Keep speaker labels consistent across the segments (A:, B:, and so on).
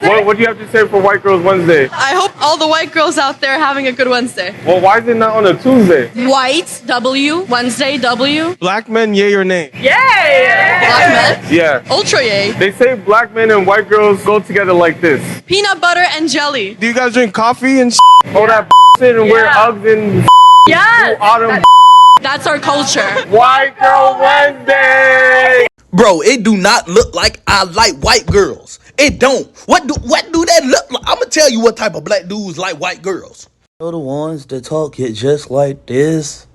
A: Wednesday.
B: What do you have to say for White Girls Wednesday?
A: I hope all the white girls out there are having a good Wednesday.
B: Well, why is it not on a Tuesday?
A: White, W, Wednesday, W.
B: Black men, yay or nay?
A: Yay! Black men?
B: Yeah.
A: Ultra yay.
B: They say black men and white girls go together like this.
A: Peanut butter and jelly.
B: Do you guys drink coffee and all that shit and wear Uggs and
A: Yes!
B: autumn?
A: That's our culture.
B: White Girl Wednesday!
C: Bro, it do not look like I like white girls. It don't. What do that look like? I'm gonna tell you what type of black dudes like white girls. You know the ones that talk it just like this?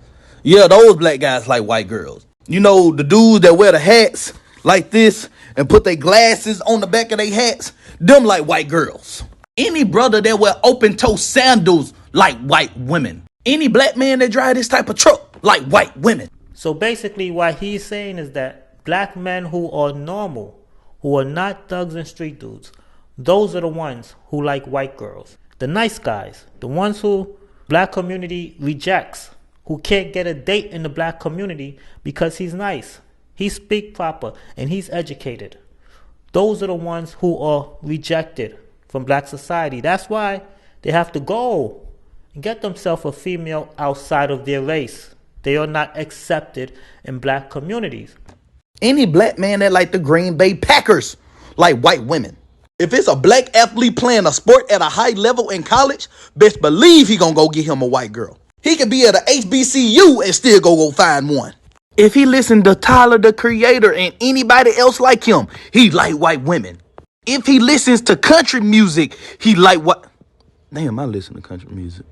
C: Yeah, those black guys like white girls. You know the dudes that wear the hats like this and put their glasses on the back of their hats? Them like white girls. Any brother that wear open-toe sandals like white women. Any black man that drive this type of truck like white women.
D: So basically what he's saying is that black men who are normal, who are not thugs and street dudes, those are the ones who like white girls. The nice guys, the ones who black community rejects, who can't get a date in the black community because he's nice, he speak proper, and he's educated. Those are the ones who are rejected from black society. That's why they have to go and get themselves a female outside of their race. They are not accepted in black communities.
C: Any black man that like the Green Bay Packers like white women. If it's a black athlete playing a sport at a high level in college, best believe he gonna go get him a white girl. He could be at a HBCU and still go find one. If he listen to Tyler, the Creator, and anybody else like him, he like white women. If he listens to country music, he like what? Damn, I listen to country music.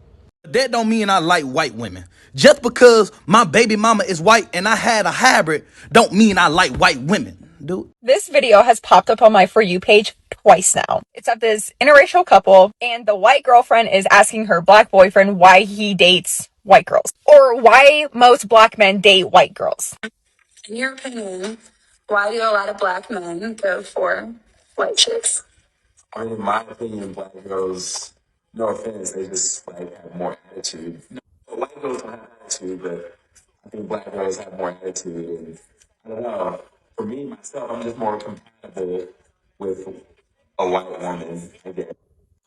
C: That don't mean I like white women. Just because my baby mama is white and I had a hybrid don't mean I like white women, dude.
E: This video has popped up on my For You page twice now. It's of this interracial couple, and the white girlfriend is asking her black boyfriend why he dates white girls, or why most black men date white girls.
F: In your opinion, why do a lot of black men go for white chicks?
G: I mean, in my opinion, black girls, no offense, they just like have more attitude. No, white girls don't have attitude, but I think black girls have more attitude. And I don't know. For me, myself, I'm just more compatible with a white woman. Again.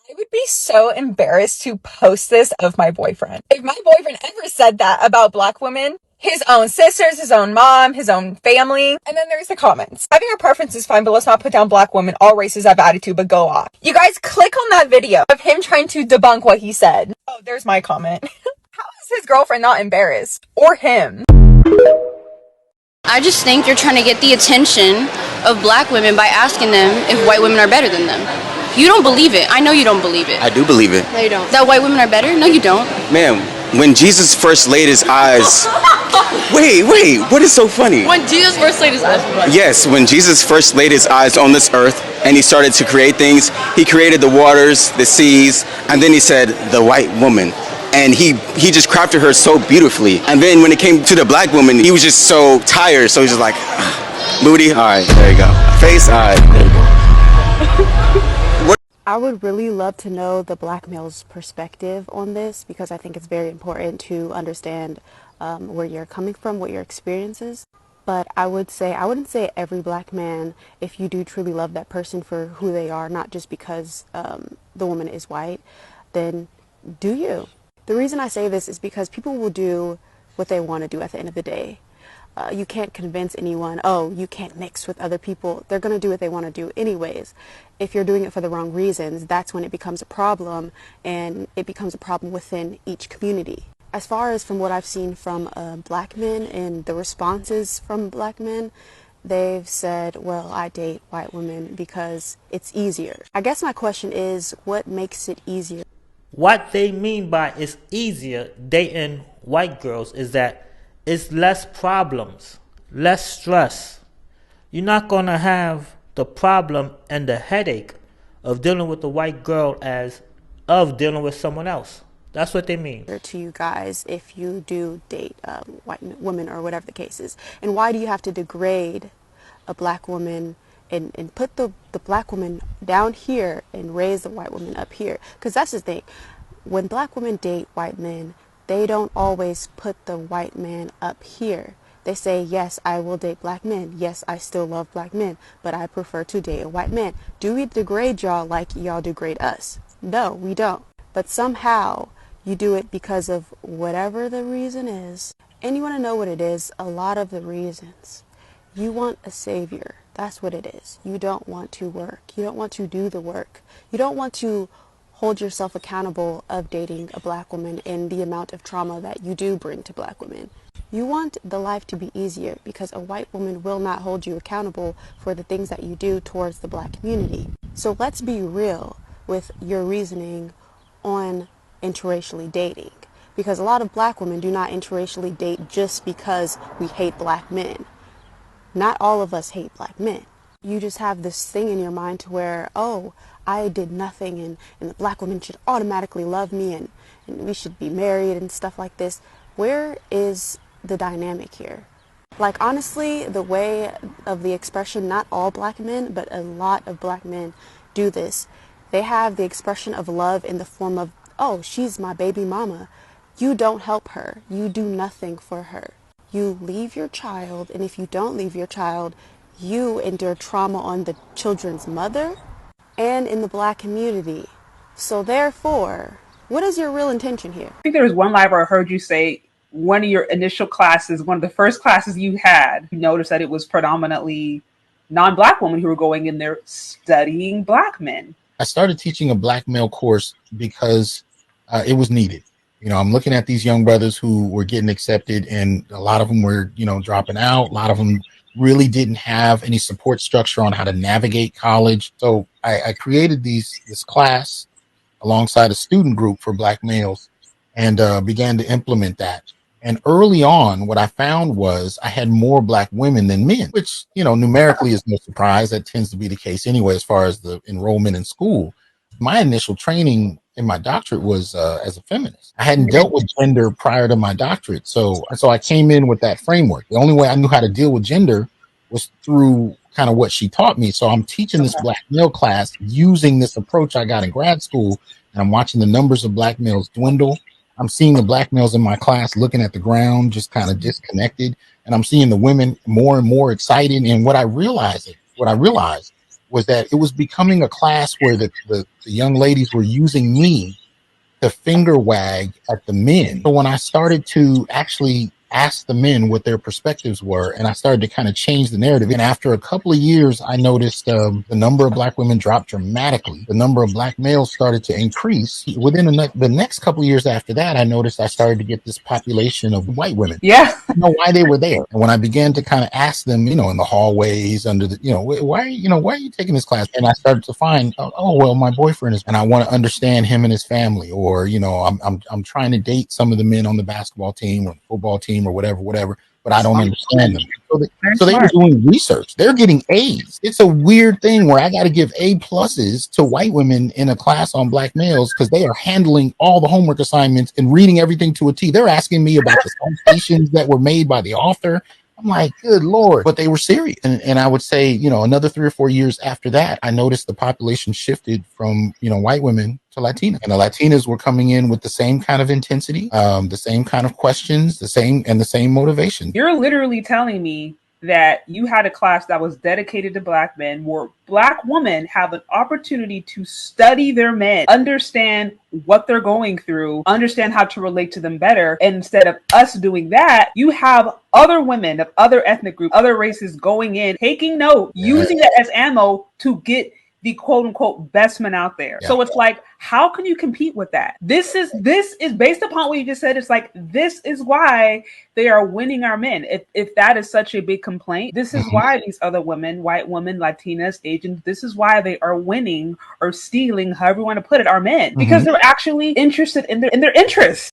E: I would be so embarrassed to post this of my boyfriend. If my boyfriend ever said that about black women, his own sisters, his own mom, his own family. And then there's the comments. Having a preference is fine, but let's not put down black women. All races have attitude, but go off. You guys click on that video of him trying to debunk what he said. Oh, there's my comment. How is his girlfriend not embarrassed? Or him?
H: I just think you're trying to get the attention of black women by asking them if white women are better than them. You don't believe it. I know you don't believe it.
I: I do believe it.
H: No, you don't. That white women are better? No, you don't.
I: Ma'am, when Jesus first laid his eyes... Wait, what is so funny?
A: When Jesus first laid his eyes.
I: Yes, when Jesus first laid his eyes on this earth and he started to create things, he created the waters, the seas, and then he said, the white woman. And he just crafted her so beautifully. And then when it came to the black woman, he was just so tired. So he's just like, booty, all right, there you go. Face, all right, there you go.
J: I would really love to know the black male's perspective on this, because I think it's very important to understand where you're coming from, what your experience is. But I wouldn't say every black man, if you do truly love that person for who they are, not just because the woman is white, then do you. The reason I say this is because people will do what they want to do at the end of the day. You can't convince anyone, oh, you can't mix with other people. They're going to do what they want to do anyways. If you're doing it for the wrong reasons, that's when it becomes a problem, and it becomes a problem within each community. As far as from what I've seen from black men and the responses from black men, they've said, well, I date white women because it's easier. I guess my question is, what makes it easier?
D: What they mean by it's easier dating white girls is that it's less problems, less stress. You're not going to have the problem and the headache of dealing with a white girl as of dealing with someone else. That's what they mean.
J: To you guys, if you do date white women or whatever the case is, and why do you have to degrade a black woman and put the black woman down here and raise the white woman up here? Because that's the thing. When black women date white men, they don't always put the white man up here. They say, yes, I will date black men. Yes, I still love black men, but I prefer to date a white man. Do we degrade y'all like y'all degrade us? No, we don't. But somehow you do it because of whatever the reason is. And you want to know what it is? A lot of the reasons. You want a savior. That's what it is. You don't want to work. You don't want to do the work. You don't want to hold yourself accountable of dating a black woman and the amount of trauma that you do bring to black women. You want the life to be easier because a white woman will not hold you accountable for the things that you do towards the black community. So let's be real with your reasoning on interracially dating, because a lot of black women do not interracially date just because we hate black men. Not all of us hate black men. You just have this thing in your mind to where, oh, I did nothing and the black woman should automatically love me and we should be married and stuff like this. Where is the dynamic here? Like, honestly, the way of the expression, not all black men, but a lot of black men do this. They have the expression of love in the form of, oh, she's my baby mama. You don't help her. You do nothing for her. You leave your child, and if you don't leave your child, you endure trauma on the children's mother and in the black community. So therefore, what is your real intention here?
E: I think there was one live where I heard you say one of your initial classes, one of the first classes you had, you noticed that it was predominantly non-black women who were going in there studying black men.
K: I started teaching a black male course because it was needed. You know, I'm looking at these young brothers who were getting accepted, and a lot of them were, you know, dropping out. A lot of them really didn't have any support structure on how to navigate college. So I created this class alongside a student group for black males and began to implement that. And early on, what I found was I had more black women than men, which, you know, numerically is no surprise. That tends to be the case anyway, as far as the enrollment in school. My initial training in my doctorate was as a feminist. I hadn't dealt with gender prior to my doctorate. So I came in with that framework. The only way I knew how to deal with gender was through kind of what she taught me. So I'm teaching this black male class using this approach I got in grad school, and I'm watching the numbers of black males dwindle. I'm seeing the black males in my class looking at the ground, just kind of disconnected. And I'm seeing the women more and more excited. And what I realized was that it was becoming a class where the young ladies were using me to finger wag at the men. So when I started to actually ask the men what their perspectives were, and I started to kind of change the narrative. And after a couple of years, I noticed the number of black women dropped dramatically. The number of black males started to increase. Within the next couple of years after that, I noticed I started to get this population of white women.
E: Yeah.
K: I don't know why they were there. And when I began to kind of ask them, you know, in the hallways, under the, you know, why are you taking this class? And I started to find, oh, well, my boyfriend is, and I want to understand him and his family, or, you know, I'm trying to date some of the men on the basketball team or football team or whatever, but I don't understand them. So they were doing research. They're getting A's. It's a weird thing where I got to give A pluses to white women in a class on black males because they are handling all the homework assignments and reading everything to a T. They're asking me about the citations that were made by the author. I'm like, good Lord. But they were serious. And I would say, you know, another 3 or 4 years after that, I noticed the population shifted from, you know, white women to Latina. And the Latinas were coming in with the same kind of intensity, the same kind of questions, the same motivation.
E: You're literally telling me that you had a class that was dedicated to black men, where black women have an opportunity to study their men, understand what they're going through, understand how to relate to them better. And instead of us doing that, you have other women of other ethnic groups, other races going in, taking note, using that as ammo to get the quote unquote best men out there. Yeah. So it's like, how can you compete with that? This is based upon what you just said. It's like, this is why they are winning our men. If that is such a big complaint, this is why these other women, white women, Latinas, Asians, this is why they are winning or stealing, however you want to put it, our men, because they're actually interested in their interests.